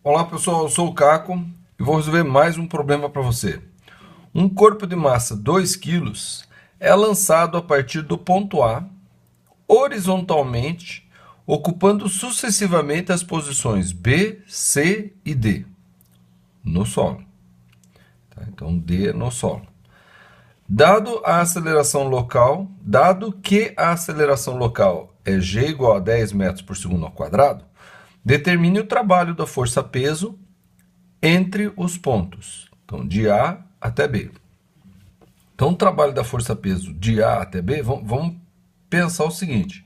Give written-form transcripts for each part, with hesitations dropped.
Olá pessoal, eu sou o Caco e vou resolver mais um problema para você. Um corpo de massa 2 kg é lançado a partir do ponto A, horizontalmente, ocupando sucessivamente as posições B, C e D no solo. Tá? Então D no solo. Dado que a aceleração local é g igual a 10 metros por segundo ao quadrado, determine o trabalho da força-peso entre os pontos. Então, de A até B. Então, o trabalho da força-peso de A até B, vamos pensar o seguinte.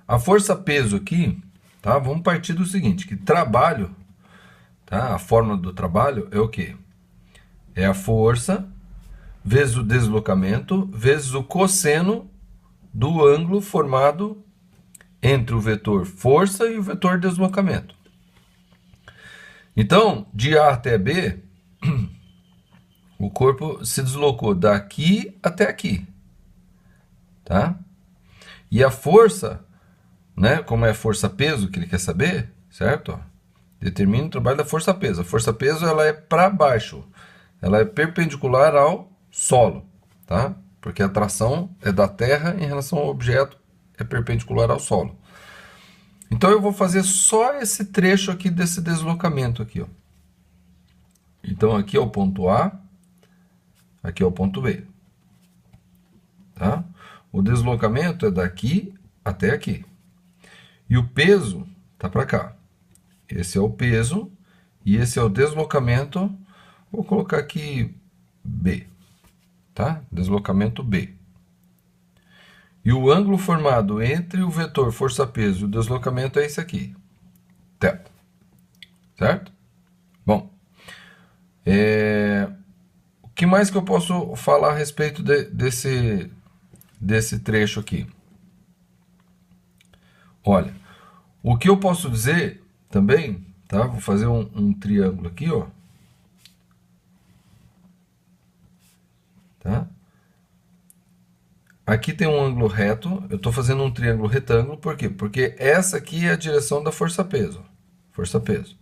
A força-peso aqui, tá? Vamos partir do seguinte, que trabalho, tá? A fórmula do trabalho é o quê? É a força vezes o deslocamento vezes o cosseno do ângulo formado entre o vetor força e o vetor deslocamento. Então, de A até B, o corpo se deslocou daqui até aqui, tá? E a força, né, como é força-peso que ele quer saber, certo? Ó, determina o trabalho da força-peso. A força-peso ela é para baixo, ela é perpendicular ao solo, tá? Porque a tração é da Terra em relação ao objeto, é perpendicular ao solo. Então eu vou fazer só esse trecho aqui desse deslocamento aqui, ó. Então aqui é o ponto A, aqui é o ponto B, tá? O deslocamento é daqui até aqui. E o peso tá para cá. Esse é o peso e esse é o deslocamento. Vou colocar aqui B, tá? Deslocamento B. E o ângulo formado entre o vetor força-peso e o deslocamento é esse aqui, θ. Certo? Bom, o que mais que eu posso falar a respeito desse trecho aqui? Olha, o que eu posso dizer também, tá? Vou fazer um triângulo aqui, ó. Tá? Aqui tem um ângulo reto, eu estou fazendo um triângulo retângulo, por quê? Porque essa aqui é a direção da força-peso. Força-peso.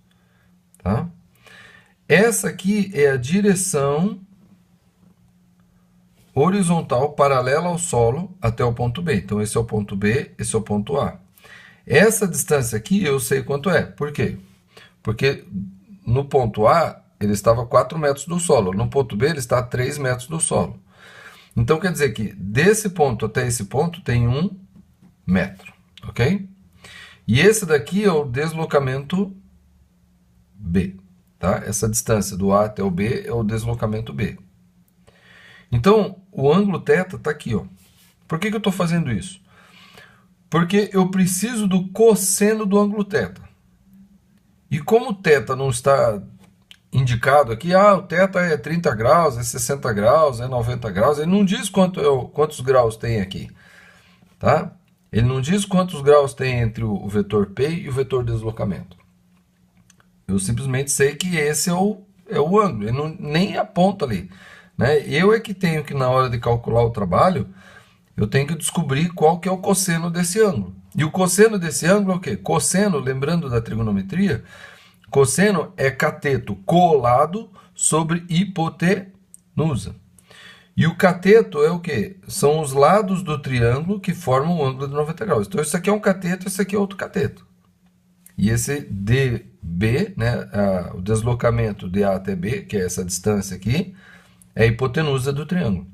Tá? Essa aqui é a direção horizontal paralela ao solo até o ponto B. Então, esse é o ponto B, esse é o ponto A. Essa distância aqui eu sei quanto é. Por quê? Porque no ponto A ele estava a 4 metros do solo, no ponto B ele está a 3 metros do solo. Então, quer dizer que desse ponto até esse ponto tem 1 metro, ok? E esse daqui é o deslocamento B, tá? Essa distância do A até o B é o deslocamento B. Então, o ângulo θ está aqui, ó. Por que eu estou fazendo isso? Porque eu preciso do cosseno do ângulo θ. E como o θ não está indicado aqui, o θ é 30 graus, é 60 graus, é 90 graus, ele não diz quantos graus tem aqui, tá? Ele não diz quantos graus tem entre o vetor P e o vetor deslocamento. Eu simplesmente sei que esse é o ângulo, ele não, nem aponta ali, né? Eu é que tenho que, na hora de calcular o trabalho, eu tenho que descobrir qual que é o cosseno desse ângulo. E o cosseno desse ângulo é o quê? Cosseno, lembrando da trigonometria, cosseno é cateto colado sobre hipotenusa. E o cateto é o quê? São os lados do triângulo que formam o ângulo de 90 graus. Então, isso aqui é um cateto, esse aqui é outro cateto. E esse DB, né, o deslocamento de A até B, que é essa distância aqui, é a hipotenusa do triângulo.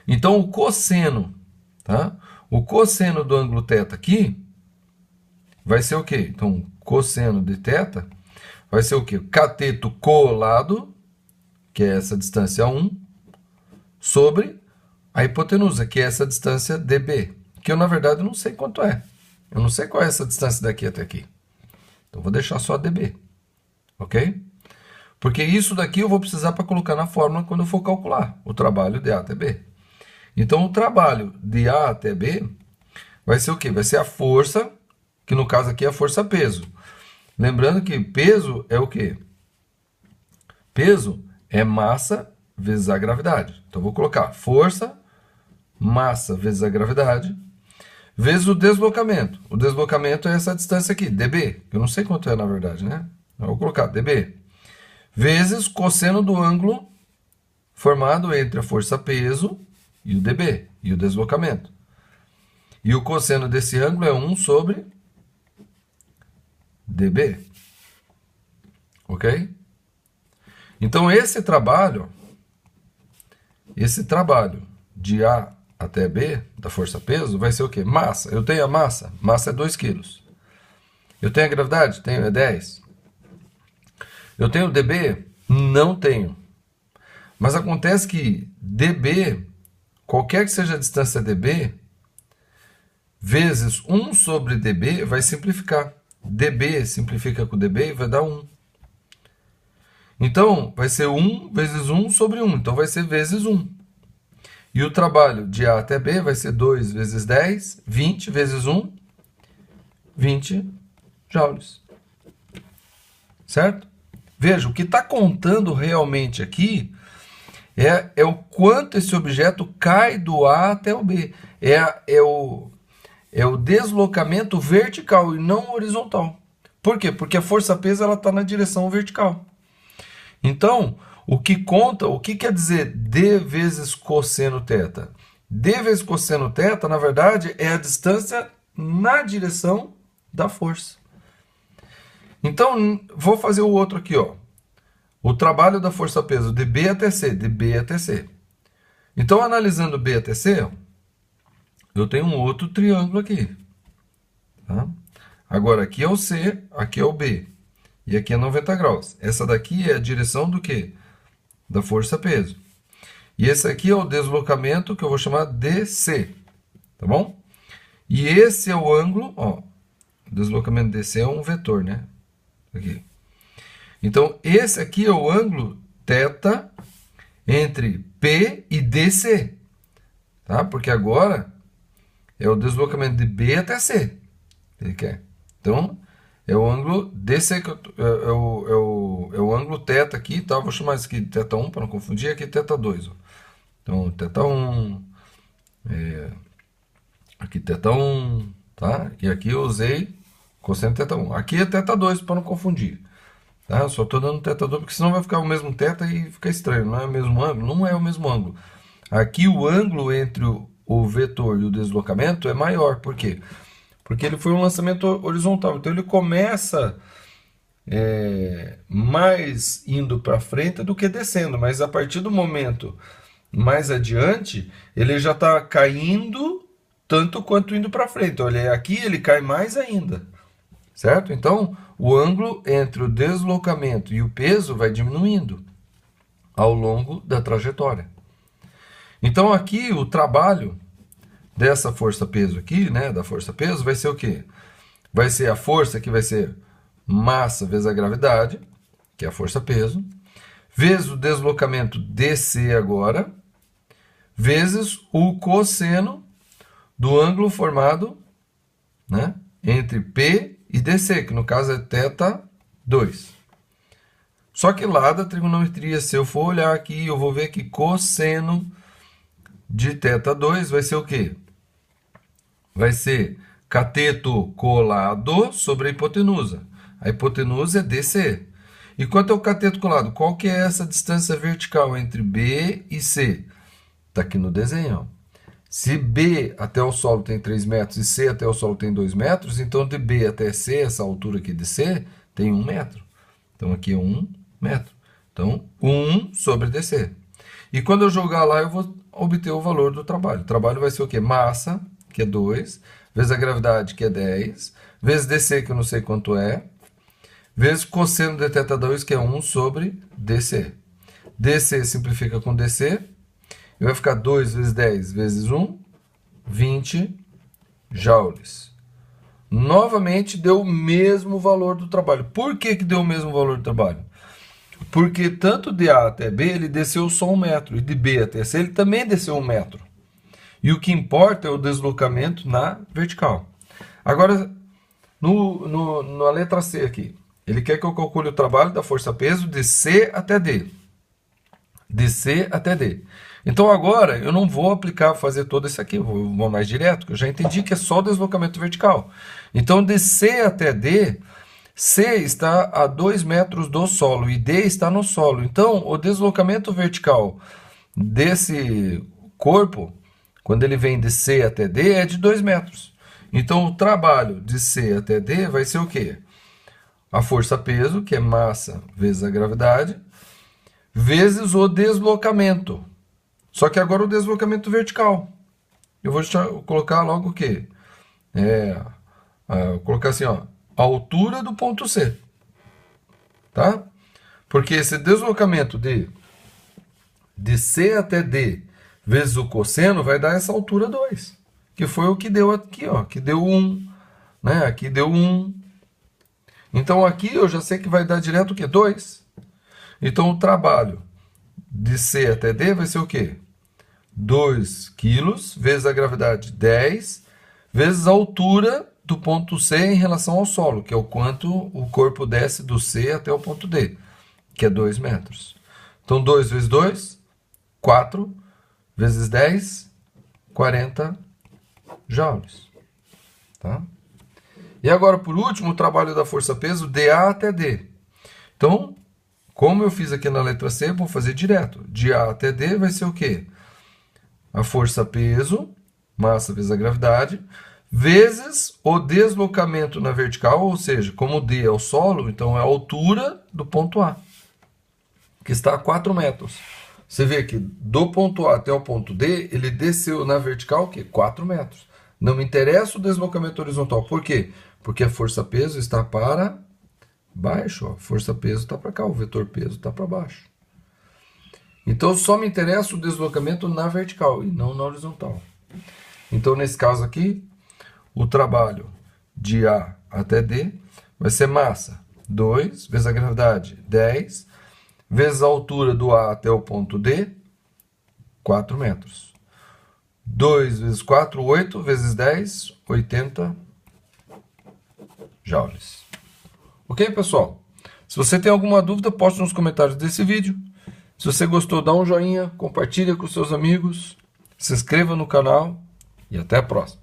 Então, o cosseno, tá? O cosseno do ângulo θ aqui vai ser o quê? Então, cosseno de θ vai ser o quê? Cateto colado, que é essa distância 1, sobre a hipotenusa, que é essa distância dB, que eu, na verdade, não sei quanto é. Eu não sei qual é essa distância daqui até aqui. Então, vou deixar só dB, ok? Porque isso daqui eu vou precisar para colocar na fórmula quando eu for calcular o trabalho de A até B. Então, o trabalho de A até B vai ser o quê? Vai ser a força, que no caso aqui é a força-peso. Lembrando que peso é o quê? Peso é massa vezes a gravidade. Então, vou colocar força, massa vezes a gravidade, vezes o deslocamento. O deslocamento é essa distância aqui, dB. Eu não sei quanto é, na verdade, né? Eu vou colocar dB, vezes cosseno do ângulo formado entre a força-peso e o dB, e o deslocamento. E o cosseno desse ângulo é 1 sobre dB. Ok? Então, esse trabalho de A até B, da força-peso, vai ser o quê? Massa. Eu tenho a massa. Massa é 2 kg. Eu tenho a gravidade? Tenho, é 10. Eu tenho dB? Não tenho. Mas acontece que dB, qualquer que seja a distância dB, vezes 1 sobre dB vai simplificar. dB simplifica com dB e vai dar 1. Então, vai ser 1 vezes 1 sobre 1. Então, vai ser vezes 1. E o trabalho de A até B vai ser 2 vezes 10, 20 vezes 1, 20 joules. Certo? Veja, o que está contando realmente aqui é o quanto esse objeto cai do A até o B. É o deslocamento vertical e não horizontal. Por quê? Porque a força-peso está na direção vertical. Então, o que conta, o que quer dizer D vezes cosseno θ? D vezes cosseno θ, na verdade, é a distância na direção da força. Então, vou fazer o outro aqui, ó. O trabalho da força-peso de B até C, de B até C. Então, analisando B até C, eu tenho um outro triângulo aqui. Tá? Agora, aqui é o C, aqui é o B. E aqui é 90 graus. Essa daqui é a direção do quê? Da força-peso. E esse aqui é o deslocamento que eu vou chamar DC. Tá bom? E esse é o ângulo, ó. O deslocamento DC é um vetor, né? Aqui. Então, esse aqui é o ângulo θ entre P e DC. Tá? Porque agora é o deslocamento de B até C. Ele quer. Então, é o ângulo DC, é o ângulo θ aqui, tá? Vou chamar isso aqui de θ1 para não confundir, aqui θ2. Ó. Então, θ1, aqui θ1, tá? E aqui eu usei cosseno θ1. Aqui é θ2 para não confundir. Tá? Só estou dando θ2 porque senão vai ficar o mesmo θ e fica estranho. Não é o mesmo ângulo? Não é o mesmo ângulo. Aqui o ângulo entre o vetor e o deslocamento é maior. Por quê? Porque ele foi um lançamento horizontal. Então ele começa mais indo para frente do que descendo. Mas a partir do momento mais adiante, ele já está caindo tanto quanto indo para frente. Olha, aqui ele cai mais ainda. Certo? Então, o ângulo entre o deslocamento e o peso vai diminuindo ao longo da trajetória. Então, aqui o trabalho dessa força-peso aqui, né, da força-peso, vai ser o quê? Vai ser a força que vai ser massa vezes a gravidade, que é a força-peso, vezes o deslocamento DC agora, vezes o cosseno do ângulo formado, né, entre P e DC, que no caso é θ2. Só que lá da trigonometria, se eu for olhar aqui, eu vou ver que cosseno de θ2 vai ser o quê? Vai ser cateto colado sobre a hipotenusa. A hipotenusa é DC. E quanto ao cateto colado? Qual que é essa distância vertical entre B e C? Está aqui no desenho. Ó. Se B até o solo tem 3 metros e C até o solo tem 2 metros, então de B até C, essa altura aqui de C, tem 1 metro. Então aqui é 1 metro. Então, 1 sobre DC. E quando eu jogar lá, eu vou obter o valor do trabalho. O trabalho vai ser o quê? Massa, que é 2, vezes a gravidade, que é 10, vezes DC, que eu não sei quanto é, vezes cosseno de θ2, que é 1 sobre DC. DC simplifica com DC, e vai ficar 2 vezes 10 vezes 1, 20 joules. Novamente, deu o mesmo valor do trabalho. Por que deu o mesmo valor do trabalho? Porque tanto de A até B, ele desceu só 1 metro, e de B até C, ele também desceu 1 metro. E o que importa é o deslocamento na vertical. Agora, na letra C aqui, ele quer que eu calcule o trabalho da força-peso de C até D. De C até D. Então agora eu não vou fazer todo isso aqui, eu vou mais direto, porque eu já entendi que é só o deslocamento vertical. Então de C até D, C está a 2 metros do solo e D está no solo. Então, o deslocamento vertical desse corpo, quando ele vem de C até D, é de 2 metros. Então, o trabalho de C até D vai ser o quê? A força-peso, que é massa vezes a gravidade, vezes o deslocamento. Só que agora o deslocamento vertical. Eu vou colocar logo o quê? Vou colocar assim, ó, a altura do ponto C. Tá? Porque esse deslocamento de C até D vezes o cosseno vai dar essa altura 2. Que foi o que deu aqui, ó. Que deu 1. Né? Aqui deu 1. Então aqui eu já sei que vai dar direto o quê? 2. Então o trabalho de C até D vai ser o quê? 2 quilos vezes a gravidade 10 vezes a altura do ponto C em relação ao solo, que é o quanto o corpo desce do C até o ponto D, que é 2 metros. Então 2 vezes 2, 4 vezes 10, 40 joules. Tá? E agora, por último, o trabalho da força-peso dA até D. Então, como eu fiz aqui na letra C, vou fazer direto. De A até D vai ser o quê? A força-peso, massa vezes a gravidade, vezes o deslocamento na vertical, ou seja, como D é o solo, então é a altura do ponto A, que está a 4 metros. Você vê que do ponto A até o ponto D, ele desceu na vertical, o quê? 4 metros. Não me interessa o deslocamento horizontal. Por quê? Porque a força-peso está para baixo. A força-peso está para cá, o vetor peso está para baixo. Então, só me interessa o deslocamento na vertical e não na horizontal. Então, nesse caso aqui, o trabalho de A até D vai ser massa 2 vezes a gravidade 10 vezes a altura do A até o ponto D, 4 metros. 2 vezes 4, 8 vezes 10, 80 joules. Ok, pessoal? Se você tem alguma dúvida, poste nos comentários desse vídeo. Se você gostou, dá um joinha, compartilha com seus amigos, se inscreva no canal e até a próxima.